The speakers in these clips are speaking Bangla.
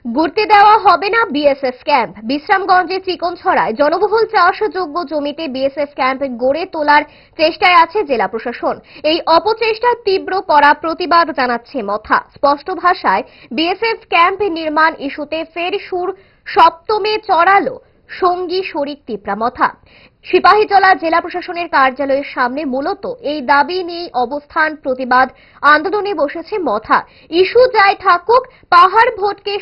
ঘুরতে দেওয়া হবে না বিএসএফ ক্যাম্প। বিশ্রামগঞ্জের চিকনছড়ায় জনবহুল চাষযোগ্য জমিতে বিএসএফ ক্যাম্প গড়ে তোলার চেষ্টায় আছে জেলা প্রশাসন। এই অপচেষ্টার তীব্র কড়া প্রতিবাদ জানাচ্ছে মথা। স্পষ্ট ভাষায় বিএসএফ ক্যাম্প নির্মাণ ইস্যুতে ফের সুর সপ্তমে চড়ালো সঙ্গী শরিক তিপ্রা মথা। সিপাহীজলা জেলা প্রশাসনের কার্যালয়ের সামনে মূলত এই দাবি নিয়ে অবস্থান প্রতিবাদ আন্দোলনে বসেছে মথা। ইস্যু যাই থাকুক, পাহাড় ভোটকে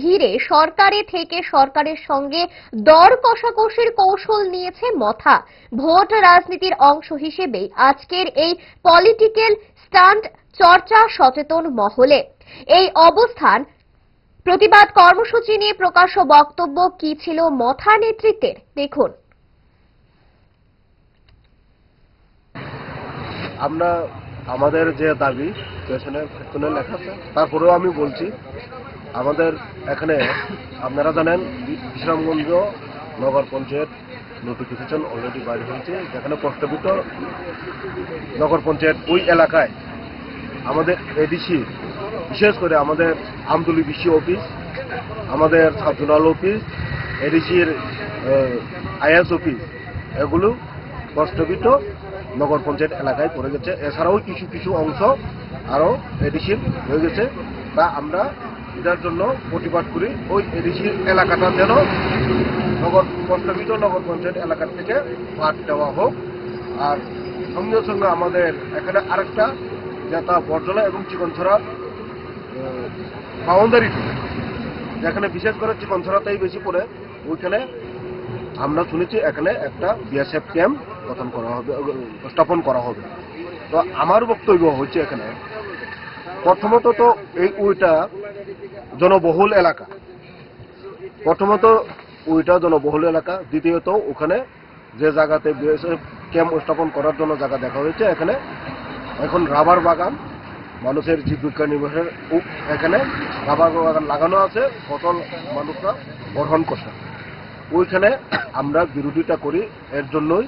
ঘিরে সরকারের সঙ্গে দর কষাকষির কৌশল নিয়েছে মথা। ভোট রাজনীতির অংশ হিসেবেই আজকের এই পলিটিক্যাল স্টান্ট চর্চা সচেতন মহলে। এই অবস্থান প্রতিবাদ কর্মসূচি নিয়ে প্রকাশ্য বক্তব্য কি ছিল মথা নেতৃত্বের, দেখুন। আমরা আমাদের যে দাবি পেছনে লেখা আছে, তারপরেও আমি বলছি, আমাদের এখানে আপনারা জানেন বিশ্রামগঞ্জ নগর পঞ্চায়েত নোটিফিকেশন অলরেডি বাইর হয়েছে, যেখানে প্রস্তাবিত নগর পঞ্চায়েত ওই এলাকায় আমাদের এডিসি, বিশেষ করে আমাদের আমতলী বিসি অফিস, আমাদের সাবজোনাল অফিস, এডিসির আইএস অফিস, এগুলো প্রস্তাবিত নগর পঞ্চায়েত এলাকায় পড়ে গেছে। এছাড়াও কিছু কিছু অংশ আরও এডিসির হয়ে গেছে। তা আমরা এটার জন্য প্রতিবাদ করি, ওই এডিসির এলাকাটা যেন প্রস্তাবিত নগর পঞ্চায়েত এলাকার থেকে বাদ দেওয়া হোক। আর সঙ্গে সঙ্গে আমাদের এখানে আরেকটা যেটা বরজলা এবং চিকনছড়া বাউন্ডারিতে, যেখানে বিশেষ করে চিকনছড়াতেই বেশি পড়ে, ওইখানে আমরা শুনেছি এখানে একটা বিএসএফ ক্যাম্প গঠন করা হবে, স্থাপন করা হবে। তো আমার বক্তব্য হচ্ছে, এখানে প্রথমত তো ওইটা জনবহুল এলাকা, দ্বিতীয়ত ওখানে যে জায়গাতে বিএসএফ ক্যাম্প স্থাপন করার জন্য জায়গা দেখা হয়েছে, এখানে এখন রাবার বাগান, মানুষের জীবিকা নির্বাহের এখানে রাবার বাগান লাগানো আছে, ফসল মানুষরা গ্রহণ করছে। ওইখানে আমরা বিরোধিতা করি। এর জন্যই